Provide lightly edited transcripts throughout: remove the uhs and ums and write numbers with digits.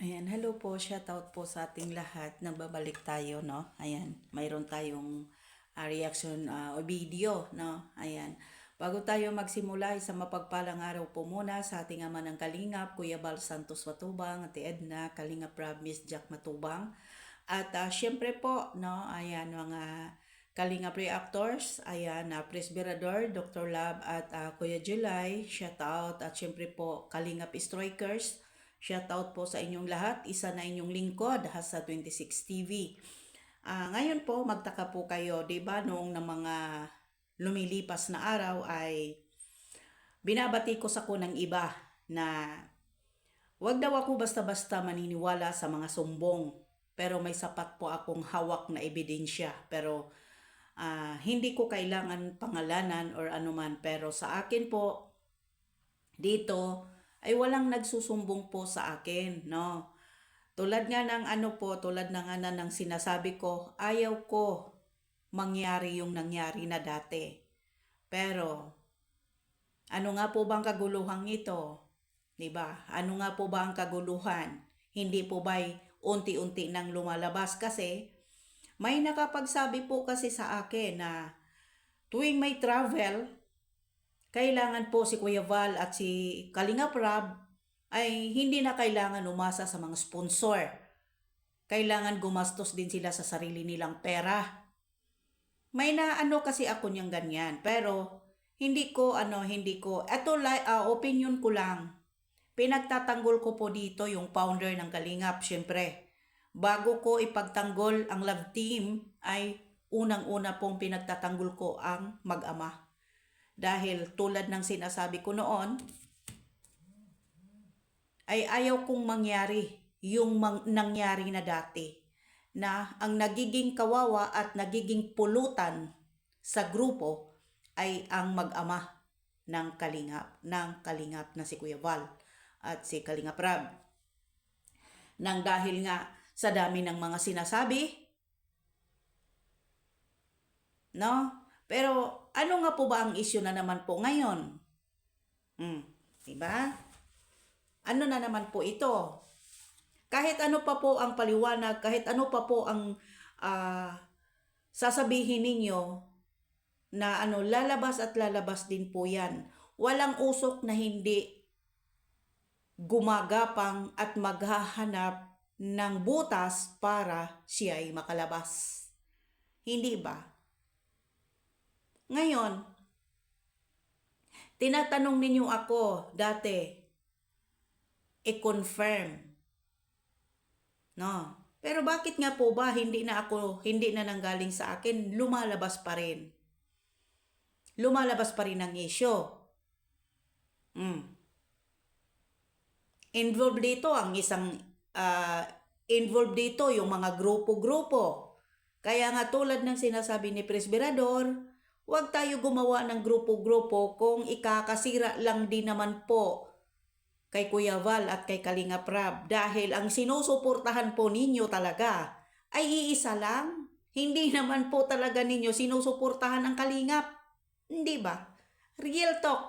Ayan, hello po, shoutout po sa ating lahat. Nagbabalik tayo, no? Ayan, mayroon tayong reaction o video, no? Ayan. Bago tayo magsimula, isang mapagpalang araw po muna sa ating ama ng Kalingap, Kuya Bal Santos Matubang, Ate Edna, Kalingap Rob, Miss Jack Matubang. At syempre po, no? Ayan, mga Kalingap Reactors, ayan, Presbyrador, Dr. Lab at Kuya July, shoutout. At syempre po, Kalingap Strikers, shoutout po sa inyong lahat. Isa na inyong lingkod, Hasa 26 TV. Ngayon po, magtaka po kayo, di ba, noong na mga lumilipas na araw ay binabati ko sa kunang iba na wag daw ako basta-basta maniniwala sa mga sumbong. Pero may sapat po akong hawak na ebidensya. Pero hindi ko kailangan pangalanan or anuman. Pero sa akin po, dito ay walang nagsusumbong po sa akin, no? Tulad nga ng tulad ng ng sinasabi ko, ayaw ko mangyari yung nangyari na dati. Pero ano nga po bang kaguluhan ito? 'Di ba? Ano nga po ba ang kaguluhan? Hindi po ba'y unti-unti nang lumalabas kasi may nakapagsabi po kasi sa akin na tuwing may travel, kailangan po si Kuya Val at si Kalinga Prab ay hindi na kailangan umasa sa mga sponsor. Kailangan gumastos din sila sa sarili nilang pera. May kasi ako niyang ganyan. Pero opinion ko lang. Pinagtatanggol ko po dito yung founder ng Kalingap, syempre. Bago ko ipagtanggol ang love team ay unang-una pong pinagtatanggol ko ang mag-ama. Dahil tulad ng sinasabi ko noon, ay ayaw kong mangyari yung nangyari na dati na ang nagiging kawawa at nagiging pulutan sa grupo ay ang mag-ama ng Kalingap na si Kuya Val at si Kalingap Rab. Nang dahil nga sa dami ng mga sinasabi, no? Pero ano nga po ba ang issue na naman po ngayon? Diba? Ano na naman po ito? Kahit ano pa po ang paliwanag, kahit ano pa po ang sasabihin ninyo na lalabas at lalabas din po yan. Walang usok na hindi gumagapang at maghahanap ng butas para siya ay makalabas. Hindi ba? Ngayon, tinatanong ninyo ako dati, i-confirm. No. Pero bakit nga po ba hindi na nanggaling sa akin, lumalabas pa rin? Lumalabas pa rin ang issue. Involved dito yung mga grupo-grupo. Kaya nga tulad ng sinasabi ni Presbyrador, huwag tayo gumawa ng grupo-grupo kung ikakasira lang din naman po kay Kuya Val at kay Kalinga Prab. Dahil ang sinusuportahan po ninyo talaga ay iisa lang. Hindi naman po talaga ninyo sinusuportahan ang Kalingap. Hindi ba? Real talk.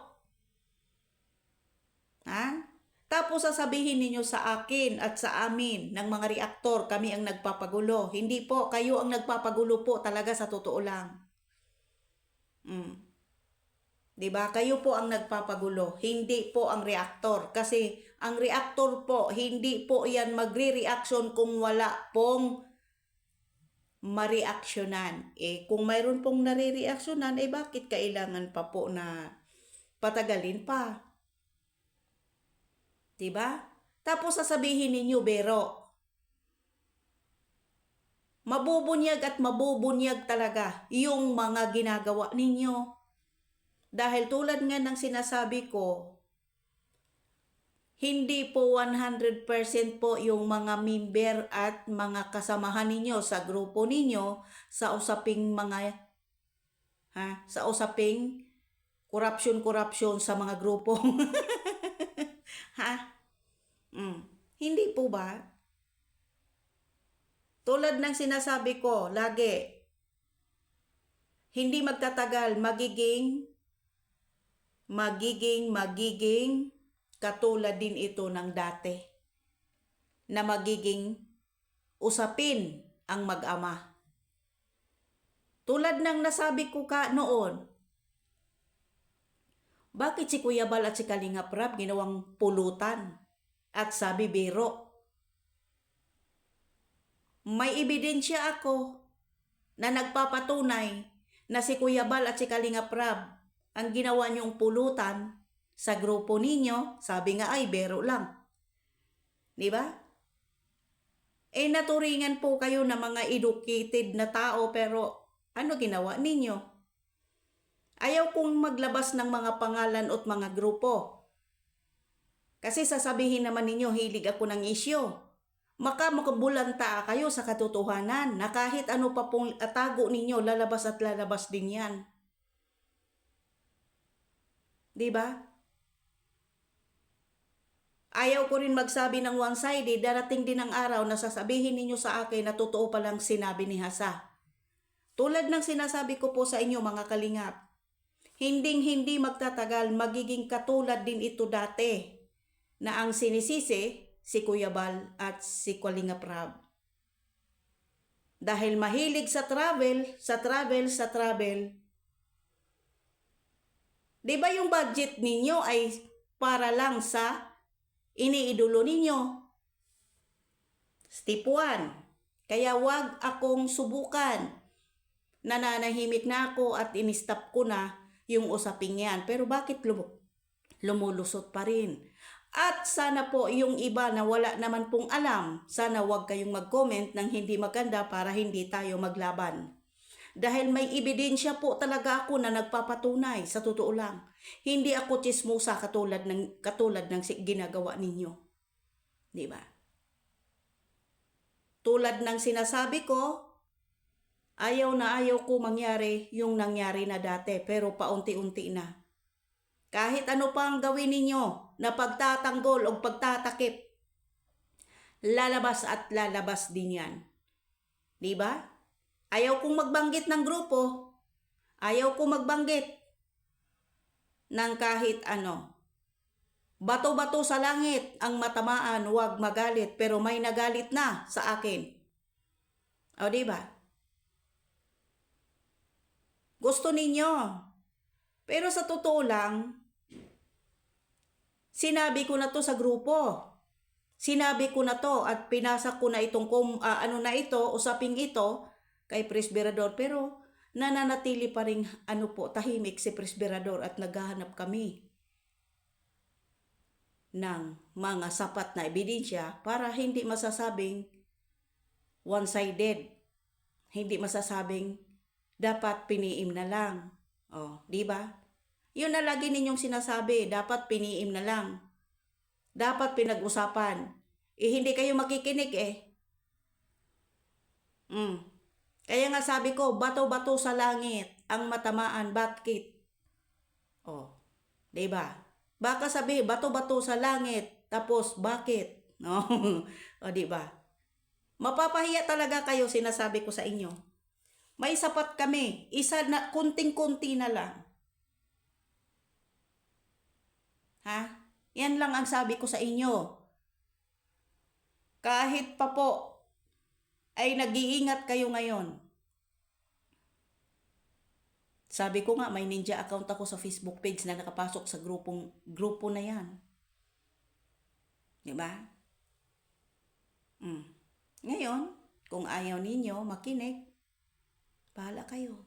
Tapos sasabihin ninyo sa akin at sa amin ng mga reaktor, kami ang nagpapagulo. Hindi po, kayo ang nagpapagulo po talaga sa totoo lang. Diba? Kayo po ang nagpapagulo, hindi po ang reaktor. Kasi ang reaktor po, hindi po yan magre-reaction kung wala pong mareaksyonan. Kung mayroon pong nare-reaksyonan, bakit kailangan pa po na patagalin pa? Diba? Tapos sasabihin ninyo, Bero, mabubunyag at mabubunyag talaga yung mga ginagawa ninyo. Dahil tulad nga ng sinasabi ko, hindi po 100% po yung mga member at mga kasamahan ninyo sa grupo ninyo sa usaping corruption sa mga grupo. Hindi po ba? Tulad ng sinasabi ko lagi, hindi magtatagal, magiging katulad din ito ng dati na magiging usapin ang mag-ama. Tulad ng nasabi ko noon, bakit si Kuya Bal at si Kalingap Rab ginawang pulutan at sabi biro? May ebidensya ako na nagpapatunay na si Kuya Bal at si Kalingap Rab ang ginawa niyong pulutan sa grupo ninyo, sabi nga ay biro lang. Di ba? Naturingan po kayo na mga educated na tao, pero ano ginawa ninyo? Ayaw kong maglabas ng mga pangalan at mga grupo. Kasi sasabihin naman ninyo, hilig ako ng isyo. Makabulanta kayo sa katotohanan na kahit ano pa pong atago ninyo, lalabas at lalabas din yan. Diba? Ayaw ko rin magsabi ng one-sided, darating din ang araw na sasabihin ninyo sa akin na totoo palang sinabi ni Hasa. Tulad ng sinasabi ko po sa inyo mga kalingap, hindi magtatagal, magiging katulad din ito dati na ang sinisisi si Kuya Bal at si Kalingap Rab. Dahil mahilig sa travel. Di ba yung budget ninyo ay para lang sa iniidolo ninyo? Step 1. Kaya wag akong subukan. Nananahimik na ako at inistop ko na yung usaping yan. Pero bakit lumulusot pa rin? At sana po yung iba na wala naman pong alam, sana wag kayong mag-comment ng hindi maganda para hindi tayo maglaban. Dahil may ebidensya po talaga ako na nagpapatunay, sa totoo lang. Hindi ako tsismosa katulad ng ginagawa ninyo. Di ba? Tulad ng sinasabi ko, ayaw ko mangyari yung nangyari na dati, pero paunti-unti na. Kahit ano pa ang gawin ninyo na pagtatanggol o pagtatakip, lalabas at lalabas din yan. Di ba? Ayaw kong magbanggit ng grupo. Ayaw kong magbanggit ng kahit ano. Bato-bato sa langit ang matamaan, huwag magalit, pero may nagalit na sa akin. O di ba? Gusto ninyo. Pero sa totoo lang, sinabi ko na to sa grupo. Sinabi ko na to at pinasa ko na itong usaping ito kay Presbyrador, pero nananatili pa rin tahimik si Presbyrador at naghahanap kami ng mga sapat na ebidensya para hindi masasabing one-sided. Hindi masasabing dapat piniim na lang. Di ba? Yun na lagi ninyong sinasabi, dapat piniim na lang. Dapat pinag-usapan. Hindi kayo makikinig Kaya nga sabi ko, bato-bato sa langit ang matamaan. Bakit? Diba? Baka sabi, bato-bato sa langit. Tapos, bakit? Diba? Mapapahiya talaga kayo, sinasabi ko sa inyo. May sapat kami. Isa na, kunting-kunti na lang. Yan lang ang sabi ko sa inyo. Kahit pa po ay nag-iingat kayo ngayon. Sabi ko nga, may ninja account ako sa Facebook page na nakapasok sa grupo na yan. Diba? Ngayon, kung ayaw ninyo makinig, bahala kayo.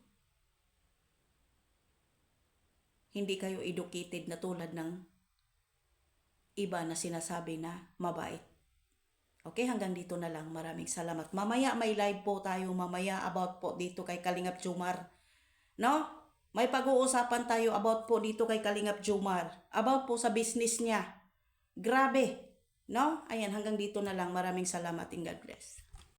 Hindi kayo educated na tulad ng iba na sinasabi na mabait. Okay, hanggang dito na lang. Maraming salamat. Mamaya may live po tayo about po dito kay Kalingap Jomar. No? May pag-uusapan tayo about po dito kay Kalingap Jomar. About po sa business niya. Grabe. No? Ayan, hanggang dito na lang. Maraming salamat and God bless.